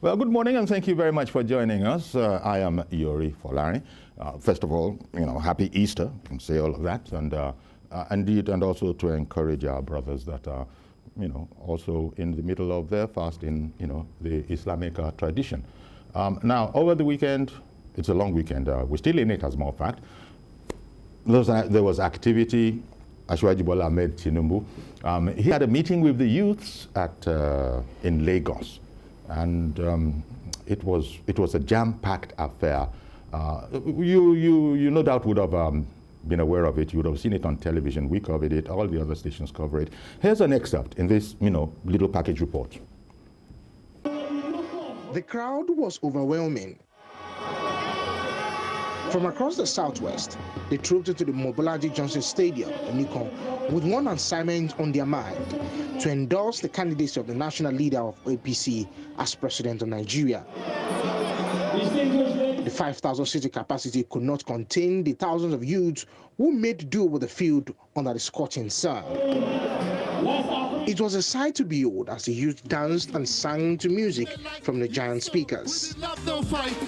Well, good morning and thank you very much for joining us. I am Yori Folari. First of all, happy Easter. I can say all of that, and indeed, and also to encourage our brothers that are, also in the middle of their fast in, the Islamic tradition. Now, over the weekend, it's a long weekend. We're still in it, as a matter of fact. There was activity. Asiwaju Bola Tinubu. He had a meeting with the youths in Lagos, and it was a jam-packed affair. You no doubt would have been aware of it. You would have seen it on television. We covered it. All the other stations cover it. Here's an excerpt in this, little package report. The crowd was overwhelming. From across the southwest, they trooped into the Mobolaji Johnson Stadium in Nikon with one assignment on their mind: to endorse the candidacy of the national leader of APC as president of Nigeria. The 5,000-seating capacity could not contain the thousands of youths who made do with the field under the scorching sun. It was a sight to behold as the youth danced and sang to music from the giant speakers.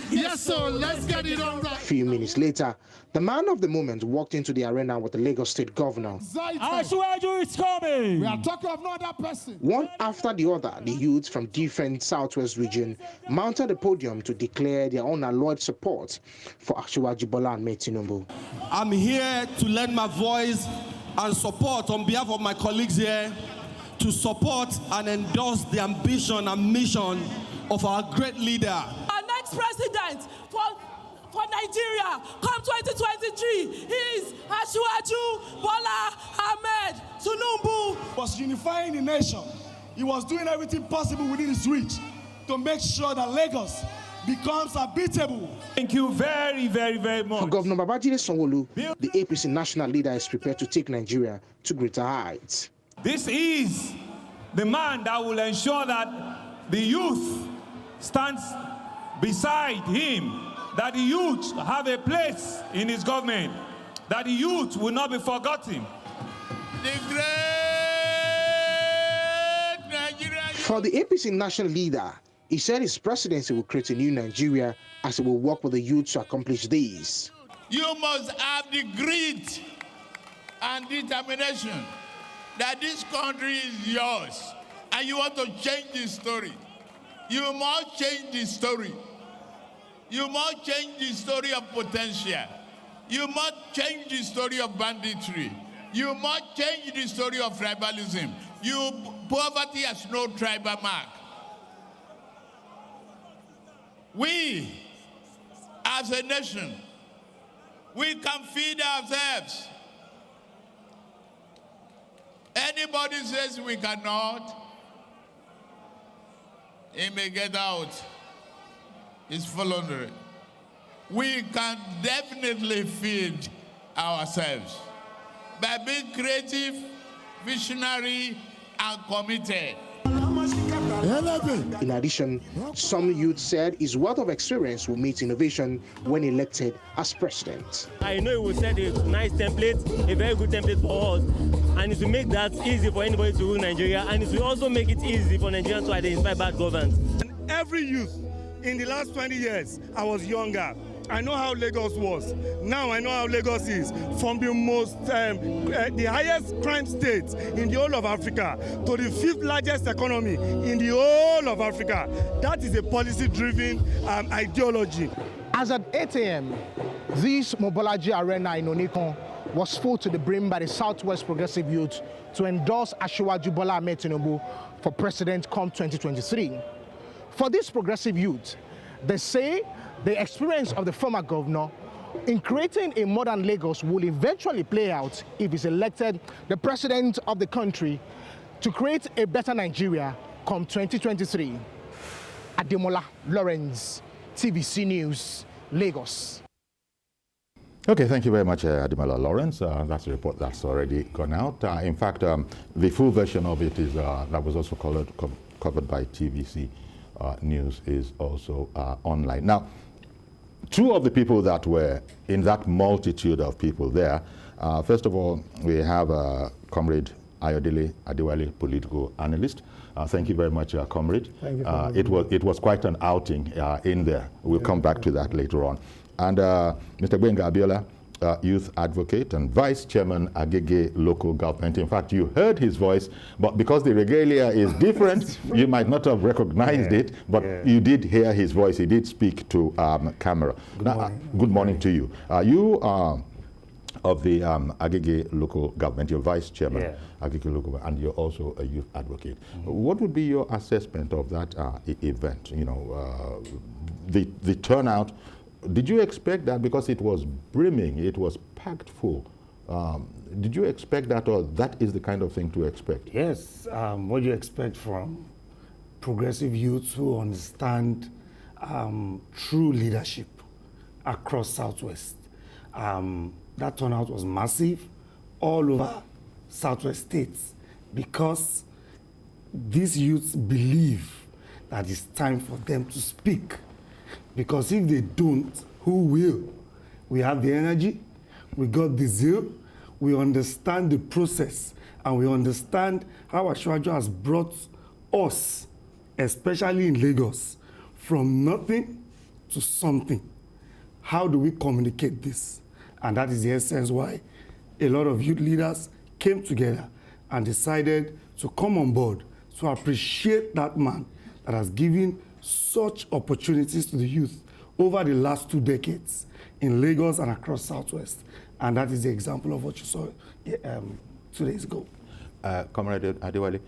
Yes, sir, let's get it on right. A few minutes later, the man of the moment walked into the arena with the Lagos State Governor. Asiwaju is coming. We are talking of no other person. One after the other, the youths from different southwest region mounted the podium to declare their unalloyed support for Asiwaju Bola Tinubu. I'm here to lend my voice and support on behalf of my colleagues here to support and endorse the ambition and mission of our great leader. Our next president for Nigeria, come 2023, is Asiwaju Bola Tinubu. He was unifying the nation. He was doing everything possible within his reach to make sure that Lagos becomes habitable. Thank you very, very, very much. For Governor Babajide Sanwo-Olu, the APC national leader is prepared to take Nigeria to greater heights. This is the man that will ensure that the youth stands beside him, that the youth have a place in his government, that the youth will not be forgotten. For the APC national leader, he said his presidency will create a new Nigeria as he will work with the youth to accomplish this. You must have the grit and determination that this country is yours and you want to change the story. You must change the story. You must change the story of potential. You must change the story of banditry. You must change the story of tribalism. Poverty has no tribal mark. We, as a nation, we can feed ourselves. Anybody says we cannot, he may get out. It's voluntary. We can definitely feed ourselves by being creative, visionary, and committed. In addition, some youth said his wealth of experience will meet innovation when elected as president. I know it will set a nice template, a very good template for us, and it will make that easy for anybody to rule Nigeria, and it will also make it easy for Nigerians to identify bad governance. And every youth, in the last 20 years, I was younger. I know how Lagos was. Now I know how Lagos is. From the the highest crime state in the whole of Africa to the 5th largest economy in the whole of Africa. That is a policy-driven ideology. As at 8 a.m., this Mobolaji Arena in Onikon was full to the brim by the Southwest Progressive Youth to endorse Asiwaju Bola Tinubu for president come 2023. For this progressive youth, they say the experience of the former governor in creating a modern Lagos will eventually play out if he's elected the president of the country to create a better Nigeria come 2023. Ademola Lawrence, TVC News, Lagos. Okay, thank you very much, Ademola Lawrence. That's a report that's already gone out. In fact, the full version of it is that was also covered by TVC News is also online. Now, two of the people that were in that multitude of people there, first of all, we have Comrade Ayodele Adewale, political analyst. Thank you very much, comrade. Thank you it was quite an outing in there. We'll come back to that later on. And Mr. Gbenga Abiola, youth advocate and vice chairman Agege local government. In fact, you heard his voice, but because the regalia is different, you might not have recognized it, but you did hear his voice. He did speak to camera. Good morning to you. You are of the Agege local government. You're vice chairman, Agege local, and you're also a youth advocate. What would be your assessment of that event? You know, the turnout. Did you expect that, because it was brimming, it was packed full? Did you expect that, or that is the kind of thing to expect? Yes, what do you expect from progressive youths who understand true leadership across Southwest? That turnout was massive all over Southwest states, because these youths believe that it's time for them to speak. Because if they don't, who will? We have the energy, we got the zeal, we understand the process, and we understand how Asiwaju has brought us, especially in Lagos, from nothing to something. How do we communicate this? And that is the essence why a lot of youth leaders came together and decided to come on board to appreciate that man that has given such opportunities to the youth over the last 2 decades in Lagos and across Southwest. And that is the example of what you saw 2 days ago. Comrade Adewale,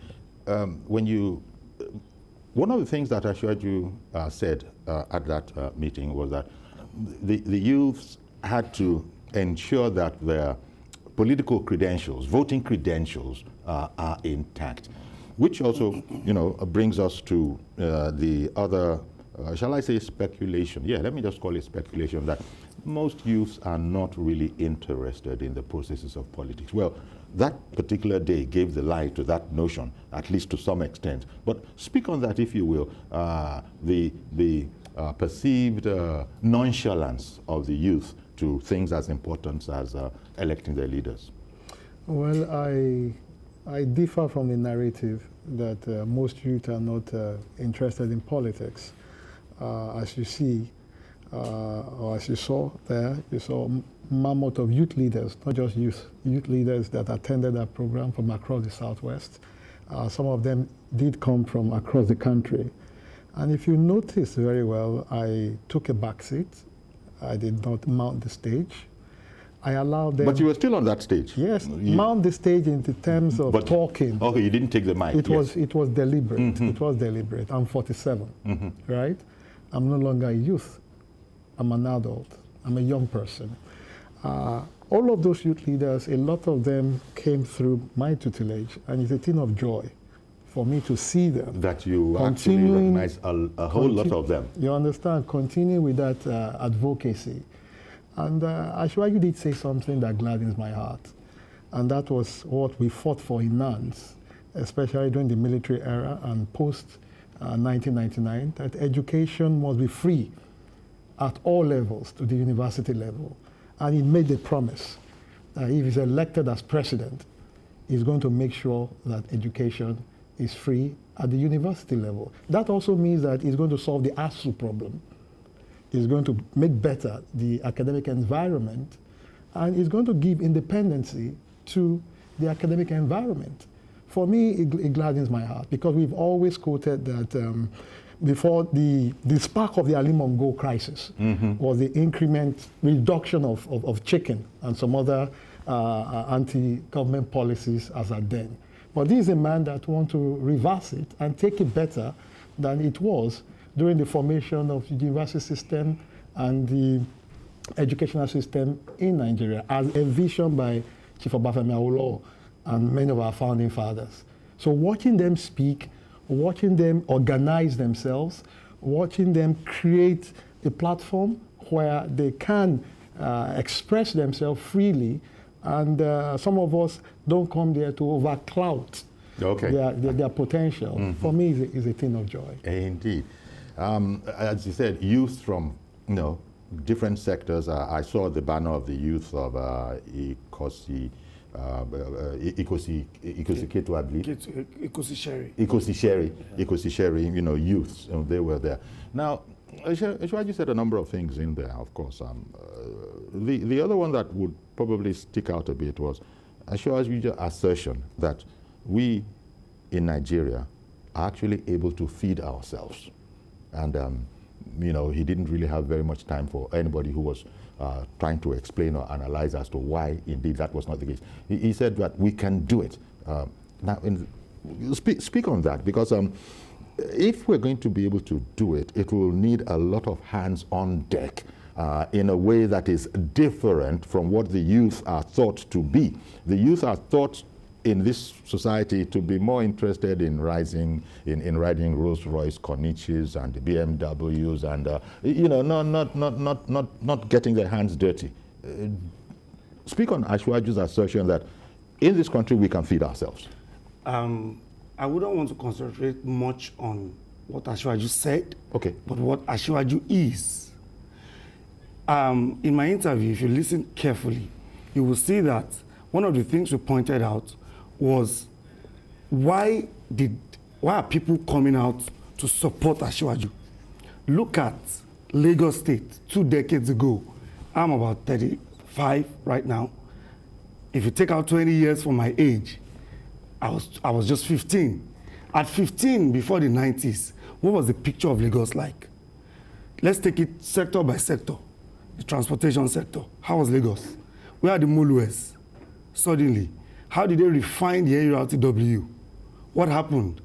one of the things that Asiwaju said at that meeting was that the youths had to ensure that their political credentials, voting credentials, are intact. Which also, you know, brings us to the other, shall I say, speculation? Yeah, let me just call it speculation, that most youths are not really interested in the processes of politics. Well, that particular day gave the lie to that notion, at least to some extent. But speak on that, if you will, the perceived nonchalance of the youth to things as important as electing their leaders. Well, I differ from the narrative that most youth are not interested in politics. As you see, or as you saw there, you saw a mammoth of youth leaders, not just youth leaders that attended that program from across the Southwest. Some of them did come from across the country. And if you notice very well, I took a back seat. I did not mount the stage. I allowed them. But you were still on that stage. Yes, mount the stage in the terms of talking. Okay, you didn't take the mic. It was deliberate. It was deliberate. I'm 47, right? I'm no longer a youth. I'm an adult. I'm a young person. All of those youth leaders, a lot of them came through my tutelage, and it's a thing of joy for me to see them. That you actually recognize a whole lot of them. You understand? Continue with that advocacy. And Asiwaju did say something that gladdens my heart. And that was what we fought for in NANS, especially during the military era and post-1999, that education must be free at all levels to the university level. And he made a promise that if he's elected as president, he's going to make sure that education is free at the university level. That also means that he's going to solve the ASU problem. He's going to make better the academic environment, and he's going to give independency to the academic environment. For me, it gladdens my heart, because we've always quoted that before the spark of the Ali Mongo crisis was the increment reduction of chicken and some other anti-government policies as at then. But this is a man that wants to reverse it and take it better than it was during the formation of the university system and the educational system in Nigeria, as envisioned by Chief Obafemi Awolowo and many of our founding fathers. So watching them speak, watching them organize themselves, watching them create a platform where they can express themselves freely, and some of us don't come there to overclout their potential. For me, is a thing of joy. Indeed. As you said, youth from different sectors. I saw the banner of the youth of Ikosi Ikosi, I believe. Ikosi Sherry, you know, youths, and they were there. Now, Ashwaji said a number of things in there, of course. The other one that would probably stick out a bit was Ashwaji's assertion that we in Nigeria are actually able to feed ourselves. And, you know, he didn't really have very much time for anybody who was trying to explain or analyze as to why indeed that was not the case. He said that we can do it. Now, speak on that, because if we're going to be able to do it, it will need a lot of hands on deck in a way that is different from what the youth are thought to be. The youth are thought in this society to be more interested in riding Rolls-Royce Corniches and the BMWs and you know, not getting their hands dirty. Speak on Ashwaju's assertion that in this country we can feed ourselves. I wouldn't want to concentrate much on what Ashwaju said, okay, but what Ashwaju is. In my interview, if you listen carefully, you will see that one of the things we pointed out was why are people coming out to support Ashwaju? Look at Lagos State 2 decades ago. I'm about 35 right now. If you take out 20 years from my age, I was just 15. At 15, before the 90s, what was the picture of Lagos like? Let's take it sector by sector. The transportation sector. How was Lagos? Where are the Molues? Suddenly, how did they refine the AURTW? What happened?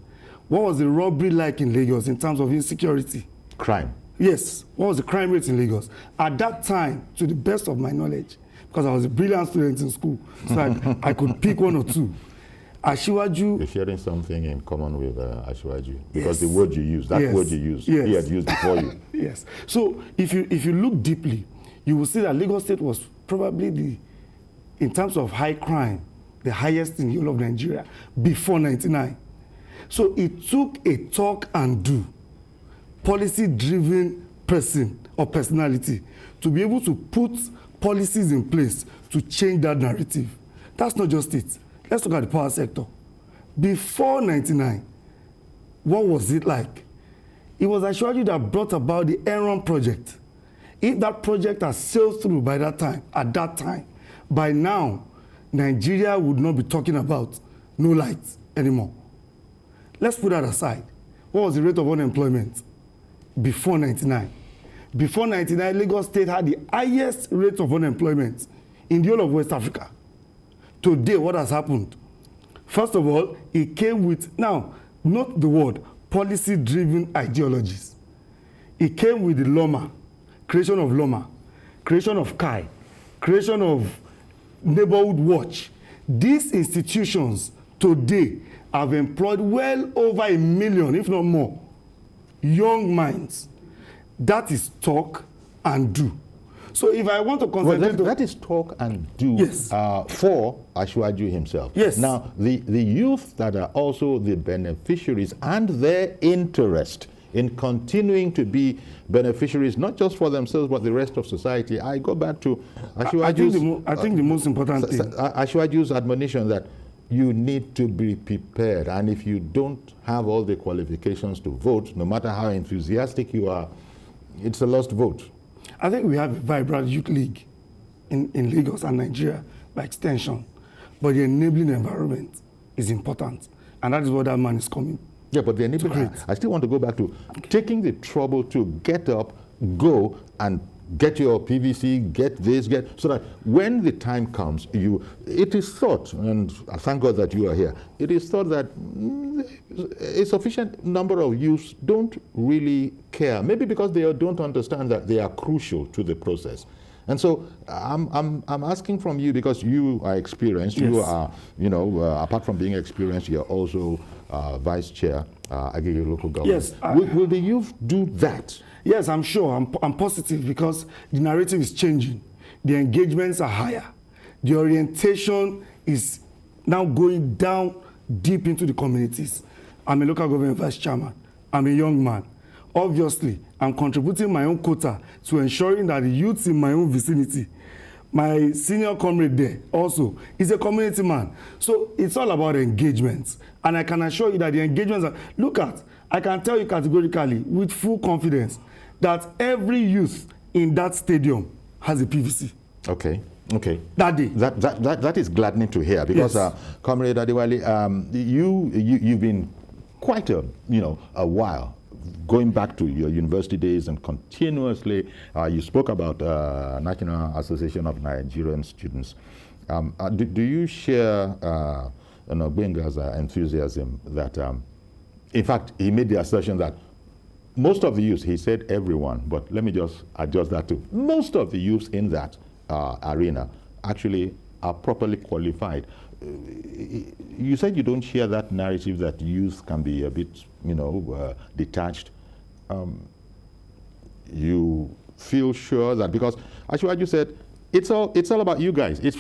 What was the robbery like in Lagos in terms of insecurity? Crime. Yes. What was the crime rate in Lagos? At that time, to the best of my knowledge, because I was a brilliant student in school, so I could pick one or two. Ashwaju. You're sharing something in common with Ashwaju, because the word you use, that word you use, he had used before you. Yes. So if you look deeply, you will see that Lagos State was probably in terms of high crime, the highest in the whole of Nigeria before 99. So it took a talk and do, policy-driven person or personality to be able to put policies in place to change that narrative. That's not just it. Let's look at the power sector. Before 99, what was it like? It was Ashwaju that brought about the Enron project. If that project had sailed through by that time, at that time, by now, Nigeria would not be talking about no lights anymore. Let's put that aside. What was the rate of unemployment before 99? Before 99, Lagos State had the highest rate of unemployment in the whole of West Africa. Today, what has happened? First of all, it came with, now, not the word, policy-driven ideologies. It came with the LOMA, creation of LOMA, creation of KAI, creation of Neighborhood Watch. These institutions today have employed well over 1 million, if not more, young minds. That is talk and do. So if I want to concentrate... Well, that is talk and do for Ashwaju himself. Yes. Now, the youth that are also the beneficiaries and their interest in continuing to be beneficiaries, not just for themselves, but the rest of society. I go back to Ashwaju's... I think the most important thing... Ashwaju's admonition that you need to be prepared, and if you don't have all the qualifications to vote, no matter how enthusiastic you are, it's a lost vote. I think we have a vibrant youth league in Lagos and Nigeria by extension, but the enabling environment is important, and that is what that man is coming. Yeah, but the enabling, I still want to go back to taking the trouble to get up, go, and get your PVC, get this, so that when the time comes, it is thought, and I thank God that you are here, it is thought that a sufficient number of youths don't really care, maybe because they don't understand that they are crucial to the process. And so I'm asking from you, because you are experienced, you are, apart from being experienced, you're also vice chair, Agege local government. Yes. Will the youth do that? Yes, I'm sure. I'm positive, because the narrative is changing. The engagements are higher. The orientation is now going down deep into the communities. I'm a local government vice chairman. I'm a young man. Obviously, I'm contributing my own quota to ensuring that the youths in my own vicinity, my senior comrade there also is a community man. So it's all about engagement. And I can assure you that the engagements are, look at, I can tell you categorically with full confidence that every youth in that stadium has a PVC. Okay. Okay. That day. That is gladdening to hear, because Yes. Comrade Adewale, you've been quite a while going back to your university days, and continuously you spoke about National Association of Nigerian Students. Do you share Benga's enthusiasm that, in fact, he made the assertion that most of the youths, he said everyone, but let me just adjust that to most of the youths in that arena actually are properly qualified. You said you don't share that narrative that youth can be a bit, detached. You feel sure that, because actually what you said, it's all about you guys. It's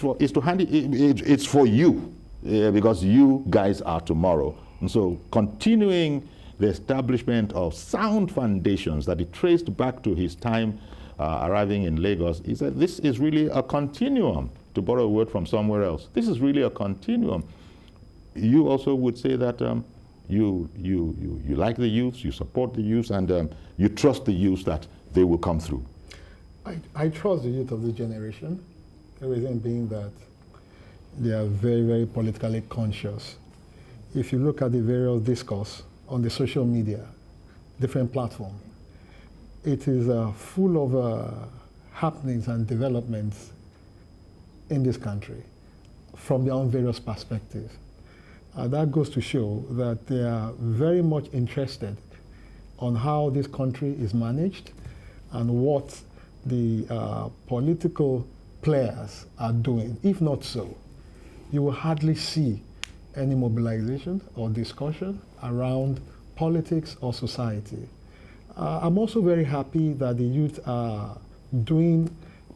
for you, because you guys are tomorrow. And so continuing the establishment of sound foundations that he traced back to his time arriving in Lagos, he said this is really a continuum, to borrow a word from somewhere else. This is really a continuum. You also would say that you like the youths, you support the youths, and you trust the youths that they will come through. I trust the youth of this generation, the reason being that they are very, very politically conscious. If you look at the various discourse on the social media, different platforms, it is full of happenings and developments in this country from their own various perspectives. That goes to show that they are very much interested on how this country is managed and what the political players are doing. If not so, you will hardly see any mobilization or discussion around politics or society. I'm also very happy that the youth are doing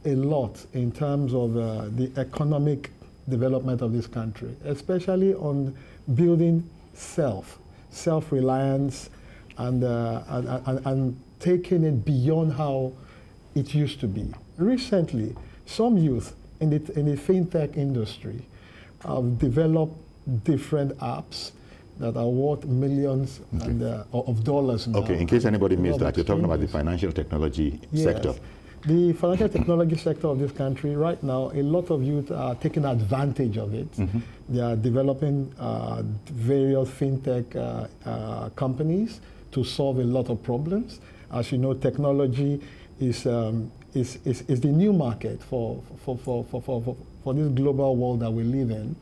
a lot in terms of the economic development of this country, especially on building self-reliance, and taking it beyond how it used to be. Recently, some youth in the fintech industry have developed different apps that are worth millions of dollars now. Okay, in case anybody missed that, you're talking about the financial technology sector. The financial technology sector of this country right now, a lot of youth are taking advantage of it. Mm-hmm. They are developing various fintech companies to solve a lot of problems. As you know, technology is the new market for this global world that we live in.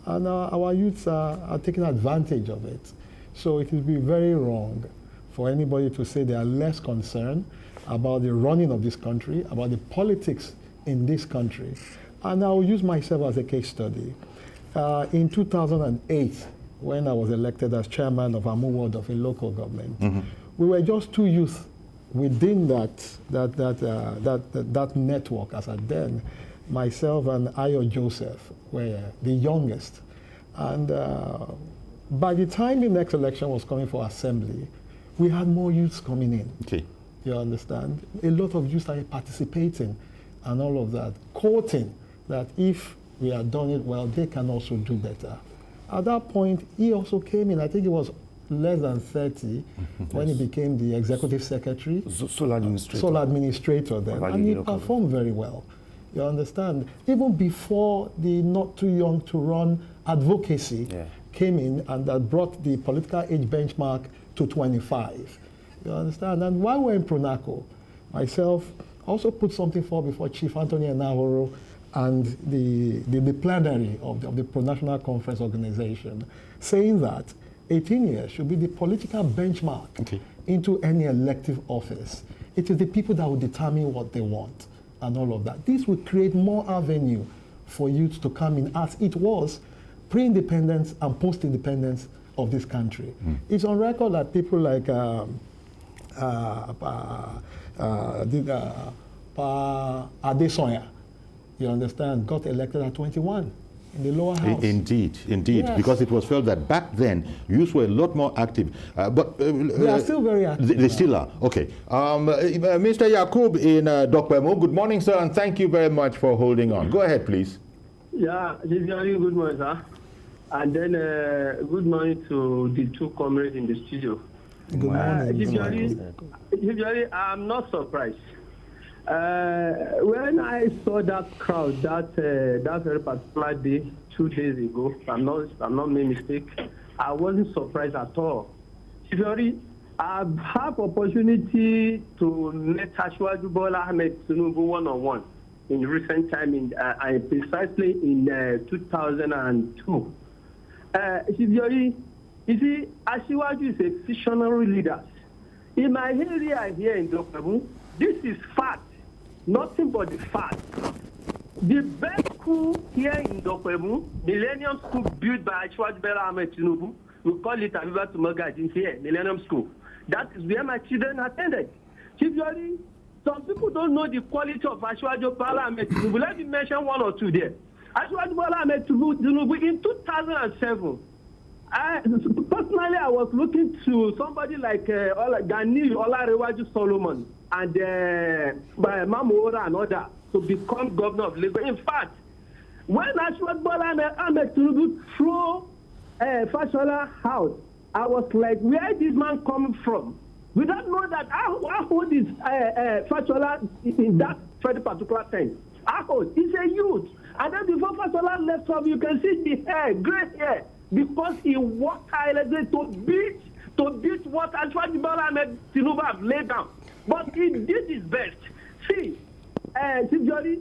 And our youths are taking advantage of it. So it would be very wrong for anybody to say they are less concerned about the running of this country, about the politics in this country. And I'll use myself as a case study. In 2008, when I was elected as chairman of Amu Ward of a local government, mm-hmm. we were just two youth within that network as at then. Myself and Ayo Joseph were the youngest. And by the time the next election was coming for assembly, we had more youths coming in. Okay. You understand? A lot of youths started participating and all of that, quoting that if we had done it well, they can also do better. At that point, he also came in. I think it was less than 30 when he became the executive secretary. Sole administrator. Sole administrator then. And he performed very well. You understand? Even before the not too young to run advocacy came in, and that brought the political age benchmark to 25. You understand? And while we're in Pronaco, myself also put something forward before Chief Anthony Enahoro and the plenary of the Pro-National Conference Organization, saying that 18 years should be the political benchmark into any elective office. It is the people that will determine what they want and all of that. This will create more avenue for youth to come in, as it was pre-independence and post-independence of this country. It's on record that people like Adesoya, you understand, got elected at 21. in the lower house. Indeed, Yes. because it was felt that back then youths were a lot more active. They are still very active. They still are. Okay. Mr. Yakub in Dokpemo, good morning, sir, and thank you very much for holding on. Go ahead, please. Yeah, good morning, sir. And then good morning to the two comrades in the studio. Good morning. Usually, I'm not surprised. When I saw that crowd that very particular day, 2 days ago, if I'm not made mistake, I wasn't surprised at all. Usually, I've had opportunity to meet Asiwaju Bola Tinubu one-on-one in recent time, precisely in 2002. You see, Asiwaju is a visionary leader. In my area here in Dokpemu, this is fact, nothing but the fact. The best school here in Dokpemu, Millennium School built by Asiwaju Bola Tinubu, we call it Aviva Tumagaji here, Millennium School. That is where my children attended. Usually, some people don't know the quality of Asiwaju Bola Tinubu. Let me mention one or two there. Asiwaju Bola Tinubu in 2007. Personally, I was looking to somebody like Gani Olarewaju Solomon and Mamora and others to become governor of Lagos. In fact, when Asiwaju Bola Tinubu threw Fashola out, I was like, where is this man coming from? We don't know that how old is Fashola in that very particular sense. How old? He's a youth. And then before Fashola left off, you can see the hair, great hair, because he worked tirelessly to beat what Asiwaju Bola Tinubu have laid down. But he did his best. See,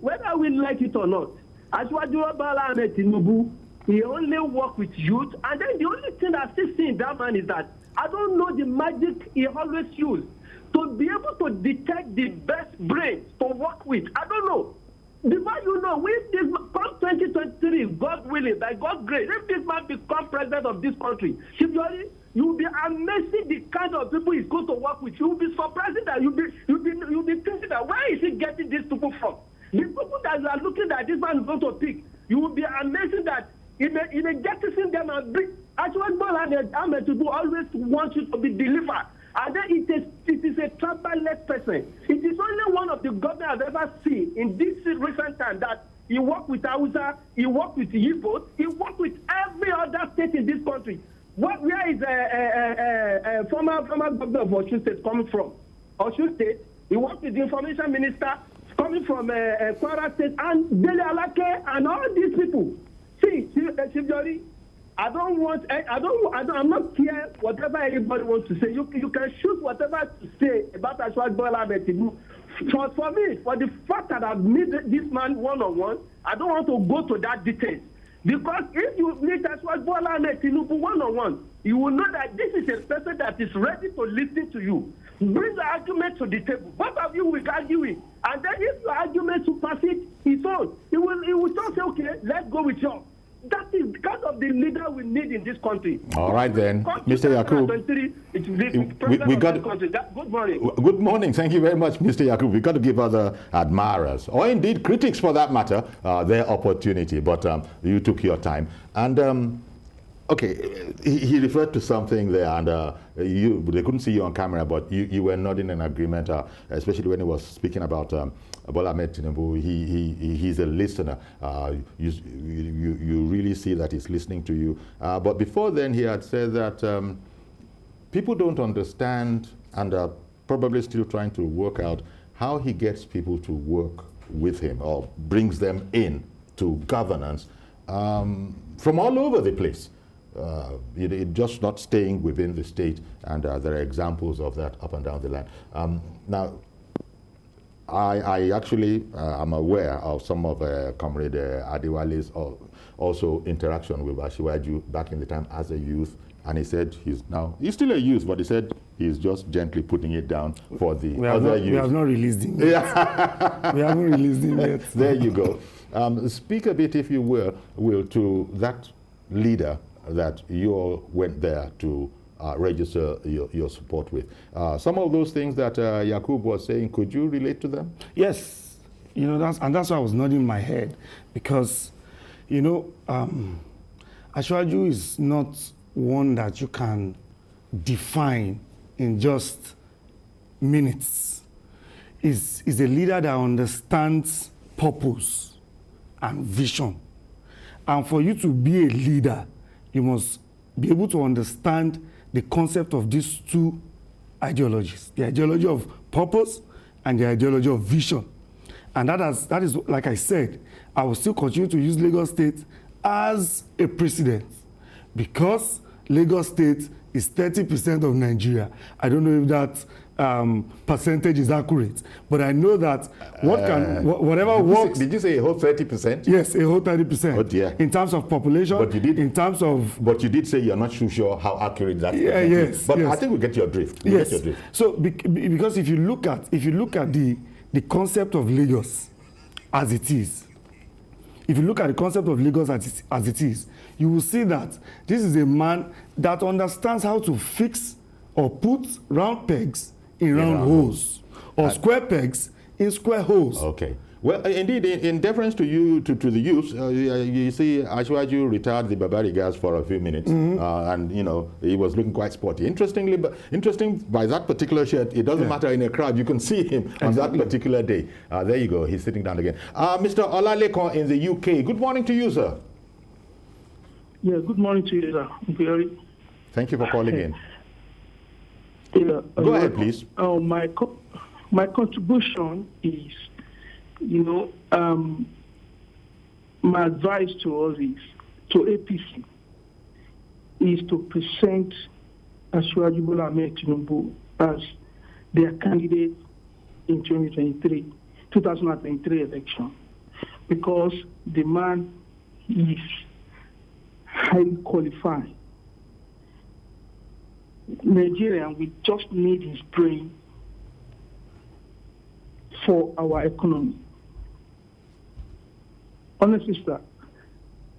whether we like it or not, Asiwaju Bola Tinubu, he only worked with youth. And then the only thing I still see in that man is that I don't know the magic he always used to be able to detect the best brains to work with. I don't know. Before you know, if this come 2023, God willing, by God's grace, if this man becomes president of this country, you will be amazing the kind of people he's going to work with. You will be surprising that you'll be thinking that where is he getting these people from? The people that you are looking at this man is going to pick, you will be amazing that he may jettison them and bring. Asiwaju Bola Tinubu always wants you to be delivered. And then it is a tribal-led person. It is only one of the governors I've ever seen in this recent time that he worked with Hausa, he worked with Igbo, he worked with every other state in this country. Where is former governor of Osun State coming from? Osun State, he worked with the information minister coming from Kwara State and Dele Alake and all these people. See, Chief I'm not care whatever anybody wants to say. You can shoot whatever to say about Asiwaju Bola Tinubu. For me, for the fact that I've met this man one-on-one, I don't want to go to that details. Because if you meet Asiwaju Bola Tinubu one-on-one, you will know that this is a person that is ready to listen to you. Bring the argument to the table. Both of you will argue it. And then if your argument supersedes his own, he will just say, okay, let's go with yours. That is kind of the leader we need in this country. All right then, Mr. Yakub. We got good morning. Good morning. Thank you very much, Mr. Yakub. We got to give other admirers, or indeed critics for that matter, their opportunity. But you took your time. And okay, he referred to something there, and they couldn't see you on camera, but you were nodding in agreement, especially when he was speaking about Bola Tinubu. He's a listener. You really see that he's listening to you. But before then, he had said that people don't understand and are probably still trying to work out how he gets people to work with him or brings them in to governance from all over the place. It just not staying within the state, and there are examples of that up and down the line. Now, I actually am aware of some of Comrade Adewale's also interaction with Asiwaju back in the time as a youth, and he said he's still a youth, but he said he's just gently putting it down for the other youth. We have not released him yet. We haven't released him yet. There you go. Speak a bit, if you will, to that leader that you all went there to register your support with. Some of those things that Yakub was saying, could you relate to them? Yes, that's why I was nodding my head, because You know, Asiwaju is not one that you can define in just minutes. Is a leader that understands purpose and vision. And for you to be a leader, you must be able to understand the concept of these two ideologies, the ideology of purpose and the ideology of vision. And that is, like I said, I will still continue to use Lagos State as a precedent because Lagos State is 30% of Nigeria. I don't know if that percentage is accurate, but I know that whatever works. Did you say a whole 30%? Yes, a whole 30%. Oh dear. In terms of population, but you did, in terms of. But you did say you're not too sure how accurate that is. Yes. But yes. I think we get your drift. Yes. So because if you look at the concept of Lagos as it is, if you look at the concept of Lagos as it is, you will see that this is a man that understands how to fix or put round pegs in round holes, or square pegs in square holes. Okay. Well, indeed, in deference to you, to the youth, you see, Asiwaju retired the Babari gas for a few minutes, and you know he was looking quite sporty. Interesting by that particular shirt, it doesn't matter in a crowd. You can see him on that particular day. There you go. He's sitting down again. Mr. Olalekan in the UK. Good morning to you, sir. Yeah. Good morning to you, sir. Thank you for calling in. Yeah, go ahead, please. My contribution is, my advice to us is, to APC, is to present Asiwaju Bola Tinubu as their candidate in 2023 election, because the man is highly qualified. Nigerian, we just need his brain for our economy. Honestly, sir,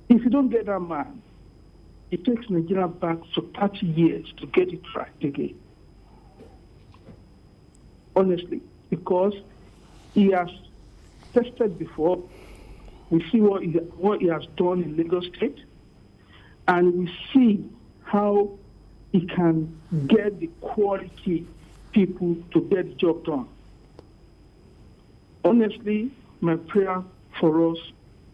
if you don't get that man, it takes Nigeria back for 30 years to get it right again. Honestly, because he has tested before. We see what he has done in Lagos State, and we see how he can get the quality people to get the job done. Honestly, my prayer for us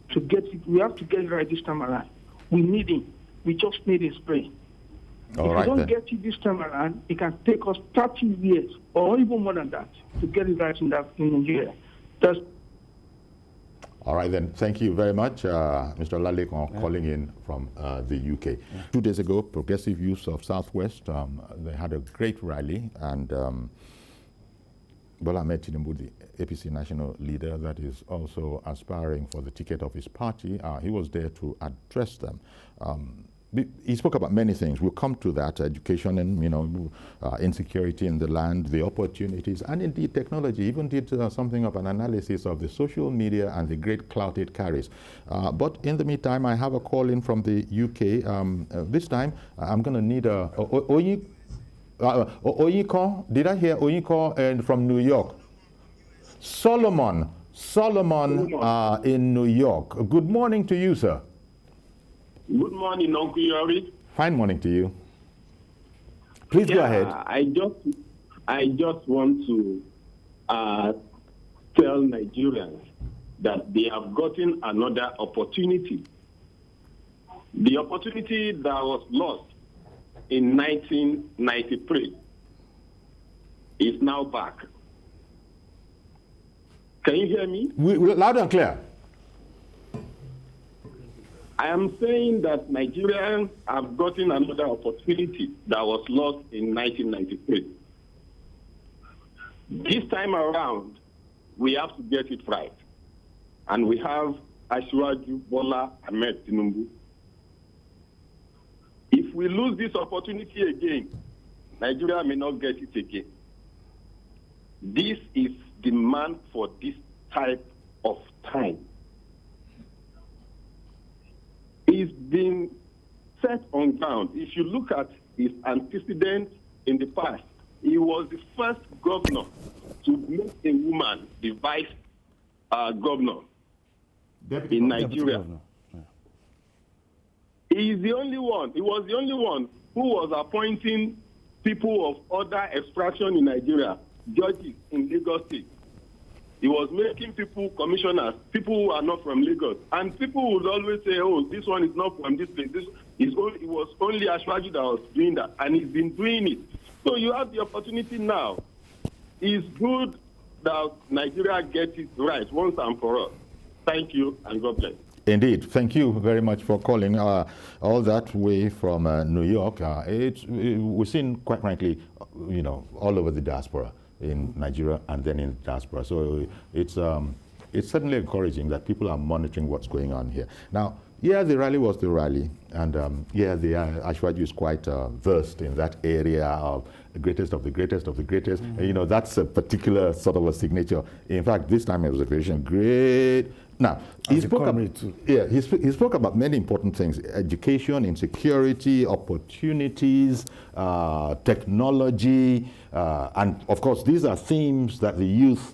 to get it, we have to get it right this time around. We need him. We just need his brain. If we don't get it this time around, it can take us 30 years or even more than that to get it right in Nigeria. All right, then. Thank you very much, Mr. Olalekan, calling in from the UK. Yeah. 2 days ago, Progressive Youth of Southwest, they had a great rally, and Bola Tinubu, the APC national leader that is also aspiring for the ticket of his party, he was there to address them. He spoke about many things. We'll come to that: education and insecurity in the land, the opportunities, and indeed technology. He even did something of an analysis of the social media and the great clout it carries. But in the meantime, I have a call in from the UK. This time, I'm going to need a Oyinko. Did I hear Oyinko and from New York? Solomon in New York. Good morning to you, sir. Good morning, Uncle Yori. Fine morning to you. Please go ahead. I just want to tell Nigerians that they have gotten another opportunity. The opportunity that was lost in 1993 is now back. Can you hear me? Loud and clear. I am saying that Nigerians have gotten another opportunity that was lost in 1993. This time around, we have to get it right. And we have Asiwaju Bola Tinubu. If we lose this opportunity again, Nigeria may not get it again. This is demand for this type of time. He's been set on ground. If you look at his antecedents in the past, he was the first governor to make a woman the vice governor in Nigeria. He was the only one who was appointing people of other extraction in Nigeria, judges in Lagos State. He was making people commissioners, people who are not from Lagos. And people would always say, oh, this one is not from this place. It was only Ashwaji that was doing that, and he's been doing it. So you have the opportunity now. It's good that Nigeria gets it right once and for all. Thank you, and God bless. Indeed. Thank you very much for calling all that way from New York. We've seen, quite frankly, all over the diaspora in Nigeria and then in the diaspora. So it's certainly encouraging that people are monitoring what's going on here. Now, yeah, the rally was the rally, and yeah, the Ashwaji is quite versed in that area of the greatest of the greatest of the greatest. Mm-hmm. That's a particular sort of a signature. In fact, this time it was a great. Now, he spoke about many important things: education, insecurity, opportunities, technology, and of course, these are themes that the youth.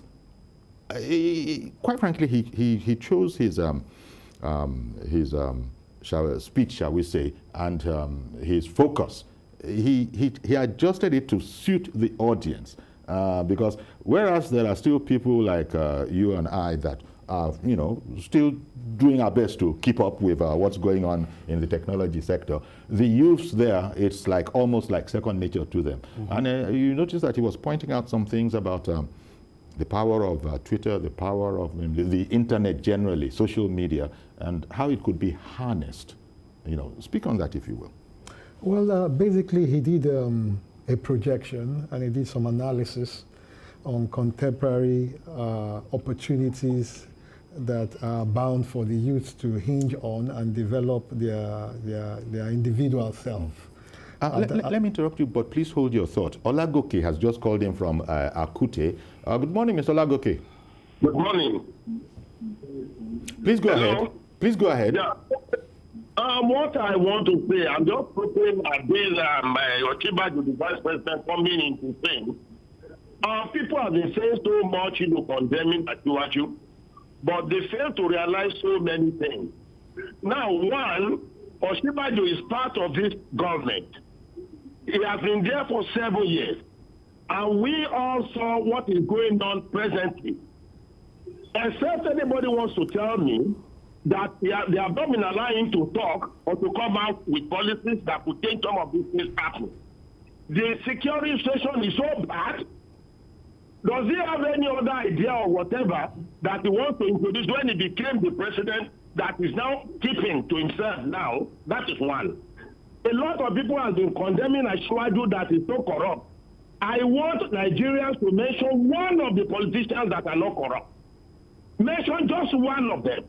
Quite frankly, he chose his speech, shall we say, and his focus. He adjusted it to suit the audience, because whereas there are still people like you and I that are, still doing our best to keep up with what's going on in the technology sector, the youths there, it's almost like second nature to them. Mm-hmm. And you notice that he was pointing out some things about the power of Twitter, the power of the internet generally, social media, and how it could be harnessed. Speak on that, if you will. Well, basically, he did a projection, and he did some analysis on contemporary opportunities that are bound for the youth to hinge on and develop their individual self. Let me interrupt you, but please hold your thought. Olagoke has just called in from Akute. Good morning, Mr. Olagoke. Good morning. Please go ahead. Please go ahead. Yeah. What I want to say, I'm just hoping that Ochibajo, the vice president, coming into things. People have been saying so much, condemning Ashwaji, but they fail to realize so many things. Now, one, Ochibajo is part of this government. He has been there for 7 years. And we all saw what is going on presently. Except anybody wants to tell me that they have not been allowing to talk or to come out with policies that could change some of these things happening. The security situation is so bad. Does he have any other idea or whatever that he wants to introduce when he became the president that is now keeping to himself now? That is one. A lot of people have been condemning Ashwaji that is so corrupt. I want Nigerians to mention one of the politicians that are not corrupt. Mention just one of them.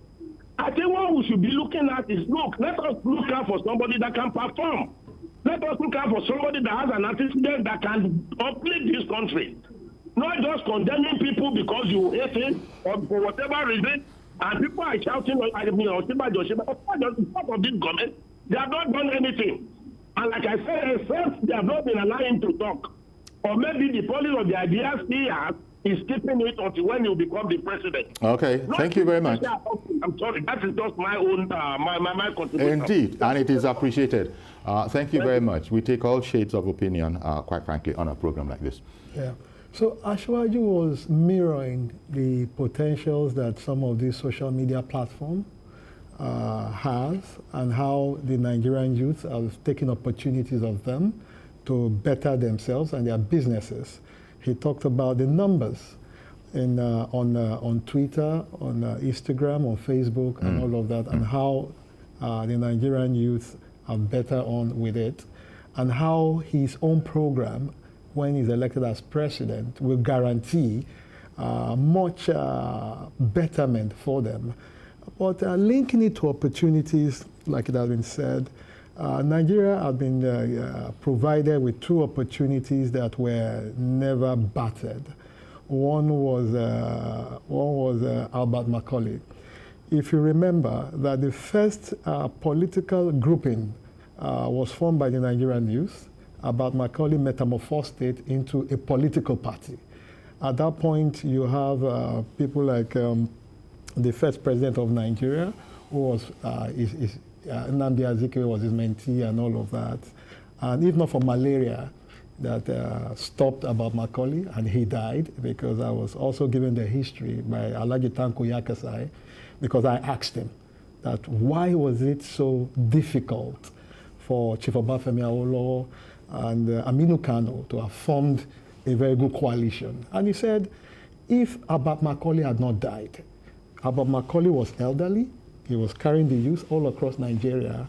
I think what we should be looking at is, let us look out for somebody that can perform. Let us look out for somebody that has an antecedent that can uplift this country. Not just condemning people because you hate it or for whatever reason. And people are shouting, part of this government, they have not done anything. And like I said, except they have not been allowing to talk. Or maybe the policy of the ideas he has is keeping it until when you become the president. Okay, thank you very much. I'm sorry, that is just my own, my contribution. Indeed, and it is appreciated. Thank you very much. We take all shades of opinion, quite frankly, on a program like this. Yeah. So Ashwaji was mirroring the potentials that some of these social media platforms has, and how the Nigerian youth are taking opportunities of them to better themselves and their businesses. He talked about the numbers on Twitter, on Instagram, on Facebook, and all of that, and how the Nigerian youth are better on with it, and how his own program, when he's elected as president, will guarantee much betterment for them. But linking it to opportunities, like it has been said, Nigeria has been provided with two opportunities that were never battered. One was Albert Macaulay. If you remember that the first political grouping was formed by the Nigerian youth, Albert Macaulay metamorphosed it into a political party. At that point, you have people like the first president of Nigeria, who was Nnamdi Azikiwe was his mentee and all of that. And if not for malaria, that stopped about Macaulay, and he died, because I was also given the history by Alhaji Tanko Yakasai, because I asked him that why was it so difficult for Chief Obafemi Awolowo and Aminu Kano to have formed a very good coalition. And he said, if Abba Macaulay had not died, Abba Macaulay was elderly, he was carrying the youth all across Nigeria,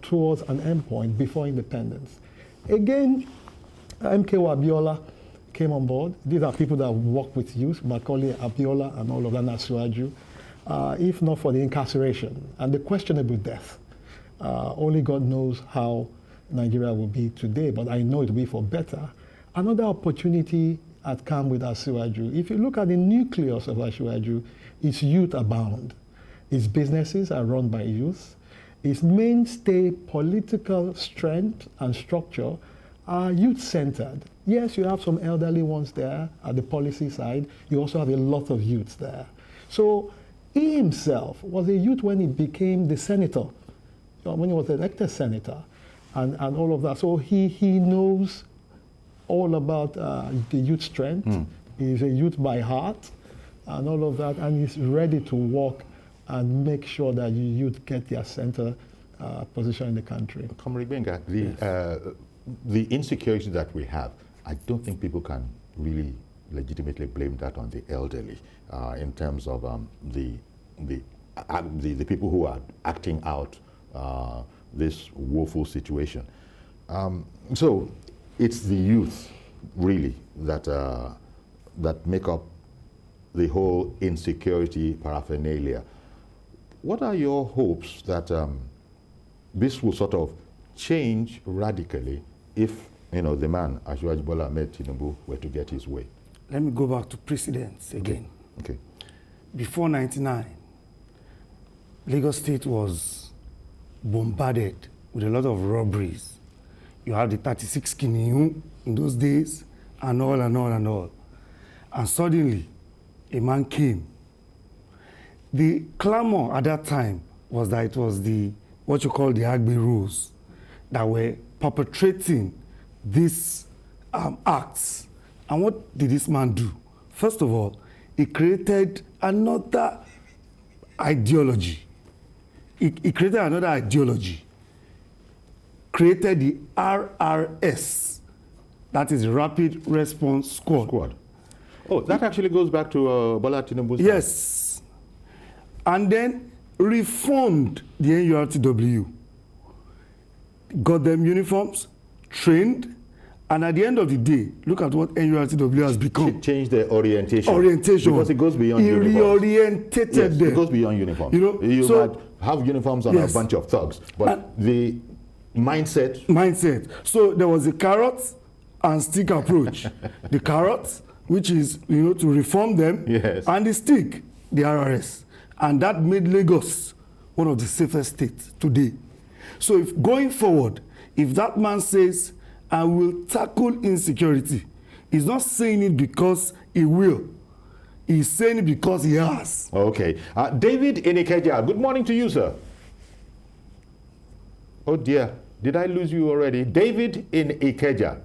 towards an endpoint before independence. Again, MK Abiola came on board. These are people that work with youth, Macaulay, Abiola, and all of that, Asiwaju. If not for the incarceration and the questionable death, only God knows how Nigeria will be today, but I know it will be for better. Another opportunity had come with Asiwaju. If you look at the nucleus of Asiwaju, it's youth abound. Its businesses are run by youth. Its mainstay political strength and structure are youth-centered. Yes, you have some elderly ones there at the policy side. You also have a lot of youths there. So he himself was a youth when he became the senator, when he was elected senator, and all of that. So he knows all about the youth strength. He's a youth by heart and all of that, and he's ready to work and make sure that youth get their center position in the country. Comrade Benga, the insecurity that we have, I don't think people can really legitimately blame that on the elderly in terms of the people who are acting out this woeful situation. So it's the youth really that that make up the whole insecurity paraphernalia. What are your hopes that this will sort of change radically if the man, Asiwaju Bola Tinubu, were to get his way? Let me go back to precedents again. Okay. Before 99, Lagos State was bombarded with a lot of robberies. You had the 36 Kiniun in those days, and all and all and all. And suddenly, a man came. The clamor at that time was that it was what you call the Agbe rules that were perpetrating these acts. And what did this man do? First of all, he created another ideology. He created another ideology. Created the RRS, that is Rapid Response Squad. Oh, that actually goes back to Bola Tinubu's Yes. And then reformed the NURTW. Got them uniforms, trained, and at the end of the day, look at what NURTW has become. Changed their orientation. Because it goes beyond uniforms. He reorientated them. It goes beyond uniforms. You might have uniforms on a bunch of thugs, but the mindset. So there was a carrot and stick approach. The carrot, which is to reform them, and the stick, the RRS, and that made Lagos one of the safest states today. So if going forward, if that man says, I will tackle insecurity, he's not saying it because he will. He's saying it because he has. Okay. David in Ikeja, good morning to you, sir. Oh dear, did I lose you already? David in Ikeja.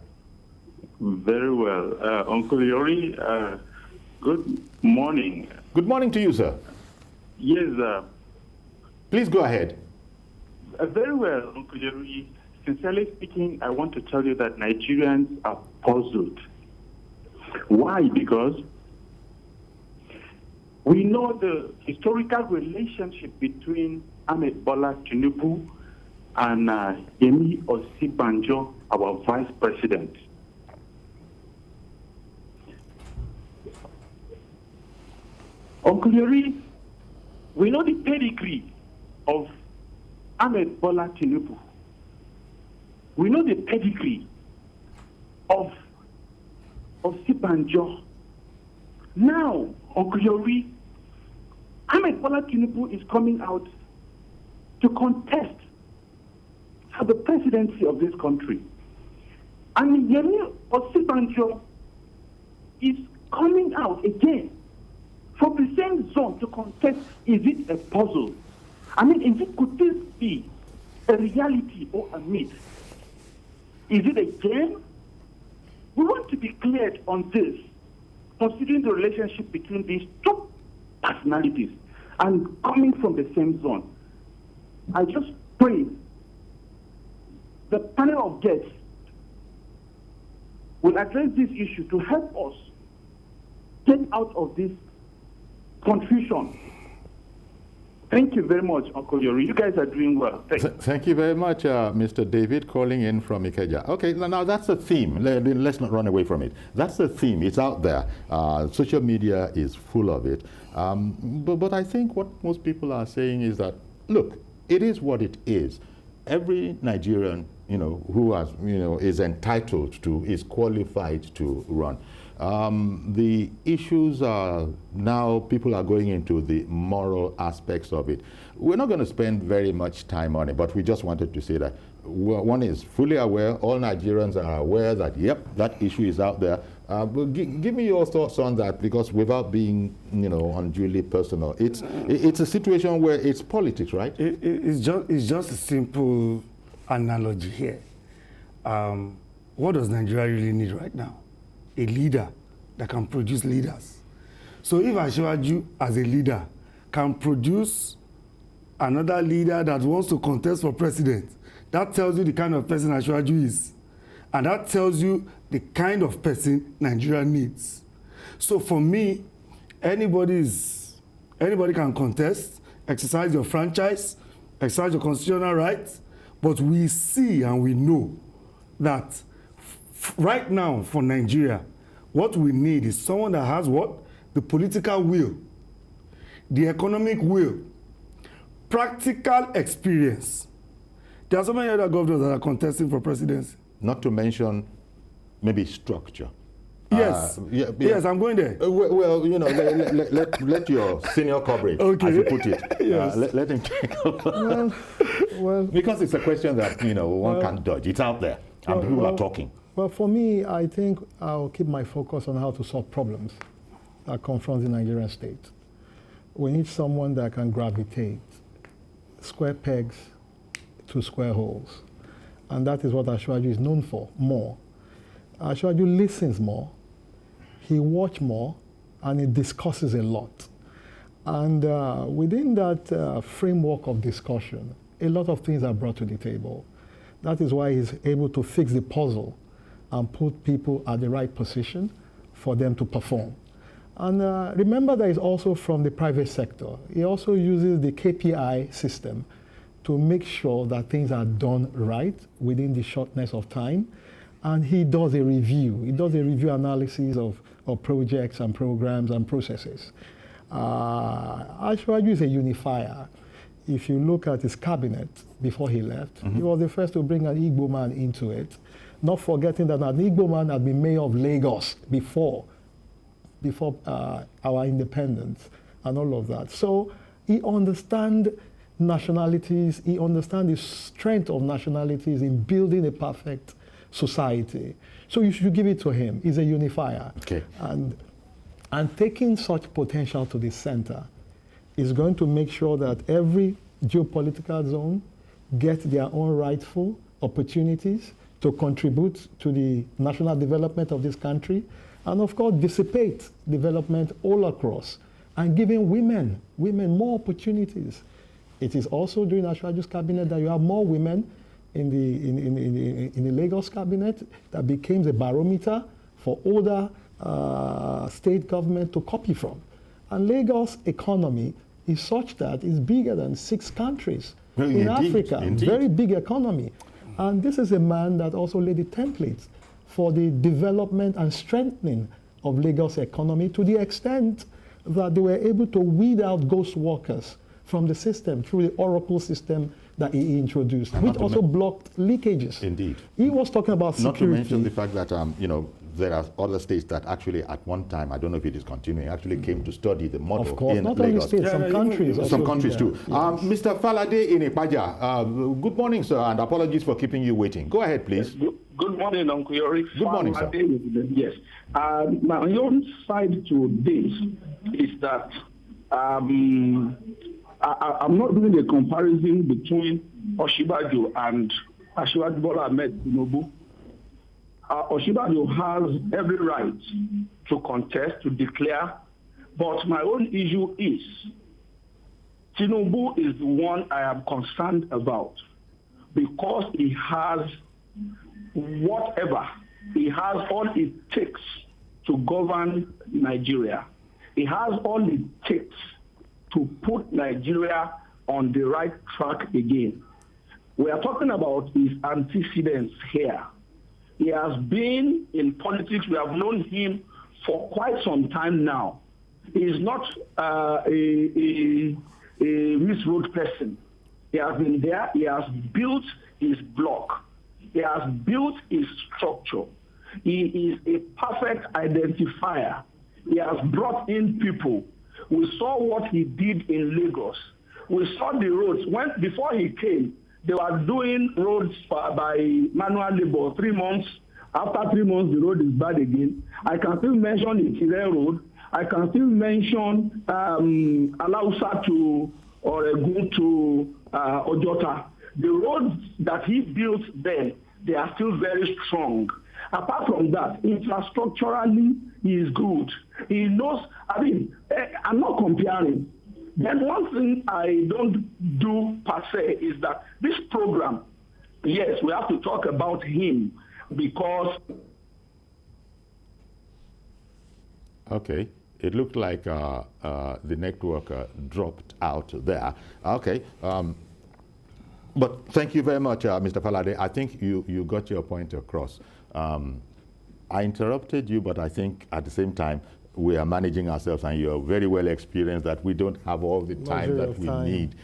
Very well. Uncle Yori, good morning. Good morning to you, sir. Yes, please go ahead. Very well, Uncle Yori. Sincerely speaking, I want to tell you that Nigerians are puzzled. Why? Because we know the historical relationship between Ahmed Bola Tinubu and Yemi Osibanjo, our vice president. Uncle Yori, we know the pedigree of Ahmed Bola Tinubu. We know the pedigree of Osibanjo. Now, Uncle Yori, Ahmed Bola Tinubu is coming out to contest for the presidency of this country. And Yemi Osibanjo is coming out again from the same zone to contest. Is it a puzzle? I mean, could this be a reality or a myth? Is it a game? We want to be clear on this, considering the relationship between these two personalities and coming from the same zone. I just pray the panel of guests will address this issue to help us get out of this confusion. Thank you very much, Uncle Yori. You guys are doing well. Thank you very much, Mr. David, calling in from Ikeja. Okay, now that's a theme. Let's not run away from it. That's a theme. It's out there. Social media is full of it. But I think what most people are saying is that, look, it is what it is. Every Nigerian, who has, is entitled to, is qualified to run. The issues are now, people are going into the moral aspects of it. We're not going to spend very much time on it, but we just wanted to say that one is fully aware, all Nigerians are aware that, yep, that issue is out there. But give me your thoughts on that, because without being, unduly personal, it's a situation where it's politics, right? It's just a simple analogy here. What does Nigeria really need right now? A leader that can produce leaders. So if Asiwaju as a leader can produce another leader that wants to contest for president, that tells you the kind of person Asiwaju is. And that tells you the kind of person Nigeria needs. So for me, anybody can contest, exercise your franchise, exercise your constitutional rights, but we see and we know that right now for Nigeria, what we need is someone that has what? The political will, the economic will, practical experience. There are so many other governors that are contesting for presidency. Not to mention maybe structure. Yes, yes, I'm going there. Well, let your senior coverage, as you put it, yes. Let him take over. Well, because it's a question that, one can't dodge. It's out there, and people are talking. Well, for me, I think I'll keep my focus on how to solve problems that confront the Nigerian state. We need someone that can gravitate square pegs to square holes. And that is what Asiwaju is known for, more. Asiwaju listens more, he watches more, and he discusses a lot. And within that framework of discussion, a lot of things are brought to the table. That is why he's able to fix the puzzle and put people at the right position for them to perform. And remember that he's also from the private sector. He also uses the KPI system to make sure that things are done right within the shortness of time. And he does a review. He does a review analysis of projects and programs and processes. Asiwaju is a unifier. If you look at his cabinet before he left, he was the first to bring an Igbo man into it, not forgetting that an Igbo man had been mayor of Lagos before our independence and all of that. So he understands nationalities, he understands the strength of nationalities in building a perfect society. So you should give it to him. He's a unifier. Okay. And taking such potential to the center is going to make sure that every geopolitical zone gets their own rightful opportunities to contribute to the national development of this country, and of course dissipate development all across, and giving women more opportunities. It is also during Asiwaju's cabinet that you have more women in the Lagos cabinet that became the barometer for other state government to copy from. And Lagos economy is such that it's bigger than 6 countries in Africa. Indeed. Very big economy. And this is a man that also laid the templates for the development and strengthening of Lagos economy, to the extent that they were able to weed out ghost workers from the system through the Oracle system that he introduced, which also blocked leakages. Indeed. He was talking about security. Not to mention the fact that, there are other states that actually at one time, I don't know if it is continuing, actually came to study the model of course, in not Lagos. only states, some countries. Some countries too. Yes. Mr. Falade in Ipaja, good morning, sir, and apologies for keeping you waiting. Go ahead, please. Good morning, Uncle Yori. Good morning, sir. Yes. My own side to this is that I'm not doing a comparison between Osinbajo and Asiwaju Bola Tinubu. Osinbajo has every right to contest, to declare, but my own issue is Tinubu is the one I am concerned about because he has whatever. He has all it takes to govern Nigeria. He has all it takes to put Nigeria on the right track again. We are talking about his antecedents here. He has been in politics. We have known him for quite some time now. He is not a misroad person. He has been there. He has built his block. He has built his structure. He is a perfect identifier. He has brought in people. We saw what he did in Lagos. We saw the roads. Before he came, they were doing roads by manual labor 3 months. After 3 months, the road is bad again. I can still mention the Tire Road. I can still mention Alausa to Oregun to Ojota. The roads that he built then, they are still very strong. Apart from that, infrastructurally, he is good. He knows, I'm not comparing. Then one thing I don't do per se is that this program, yes, we have to talk about him because... Okay. It looked like the network dropped out there. Okay. But thank you very much, Mr. Falade. I think you got your point across. I interrupted you, but I think at the same time, we are managing ourselves, and you're very well experienced that we don't have all the time that we need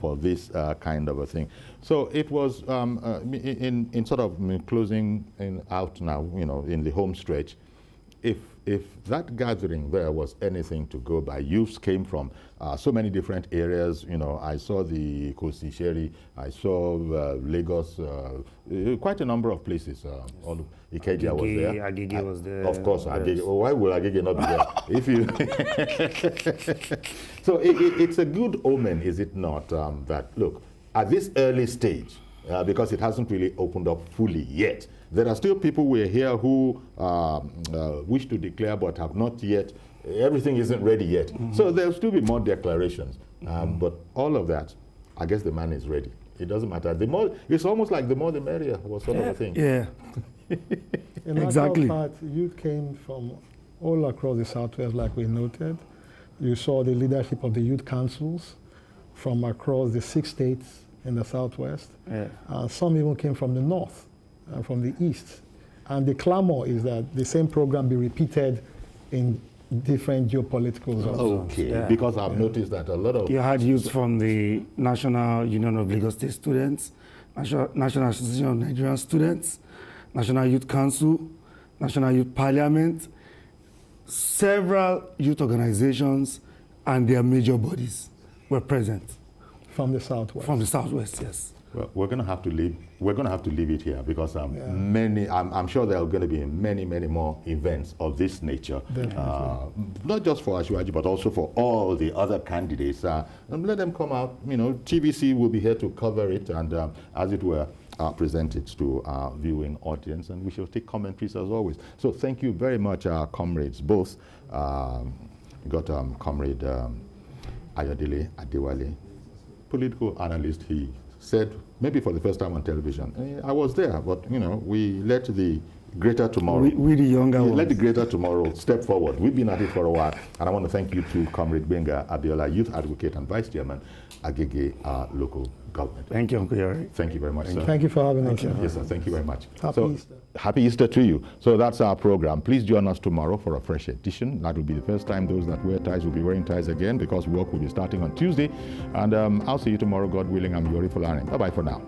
for this kind of a thing. So it was in sort of closing out now, in the home stretch. If that gathering there was anything to go by, youths came from so many different areas. I saw the Kosi Sherry, I saw Lagos, quite a number of places. All Ikeja was there. Agege was there. Of course, Agege. Oh, why will Agege not be there? If you so it's a good omen, is it not? That look at this early stage, because it hasn't really opened up fully yet. There are still people we here who wish to declare but have not yet. Everything isn't ready yet. So there'll still be more declarations. But all of that, I guess the man is ready. It doesn't matter. The more, it's almost like the more the merrier, was sort of a thing. Yeah. In Exactly. Part, youth came from all across the Southwest, like we noted. You saw the leadership of the youth councils from across the 6 states in the Southwest. Yeah. Some even came from the North and from the East. And the clamor is that the same program be repeated in different geopolitical zones. Okay, Yeah. because I've noticed that a lot of... You had youth from the National Union of Lagos State Students, National Association of Nigerian Students, National Youth Council, National Youth Parliament, several youth organizations and their major bodies were present. From the Southwest. From the Southwest, yes. Well, we're going to have to leave. We're going to have to leave it here because many. I'm sure there are going to be many more events of this nature. Not just for Asiwaju, but also for all the other candidates. And let them come out. TVC will be here to cover it and, as it were, present it to our viewing audience. And we shall take commentaries as always. So thank you very much, comrades. Both got Comrade Ayodele Adewale, political analyst. He said, maybe for the first time on television, I was there, but we let the greater tomorrow. We the younger ones. Let the greater tomorrow step forward. We've been at it for a while, and I want to thank you to Comrade Benga Abiola, Youth Advocate and Vice Chairman, Agege Local Government. Thank you, Uncle Yari. Thank you very much, sir. Thank you for having us. Yes, sir. Thank you very much. Happy Easter. Happy Easter to you. So that's our program. Please join us tomorrow for a fresh edition. That will be the first time those that wear ties will be wearing ties again because work will be starting on Tuesday. And I'll see you tomorrow, God willing. I'm Yori Folani. Bye-bye for now.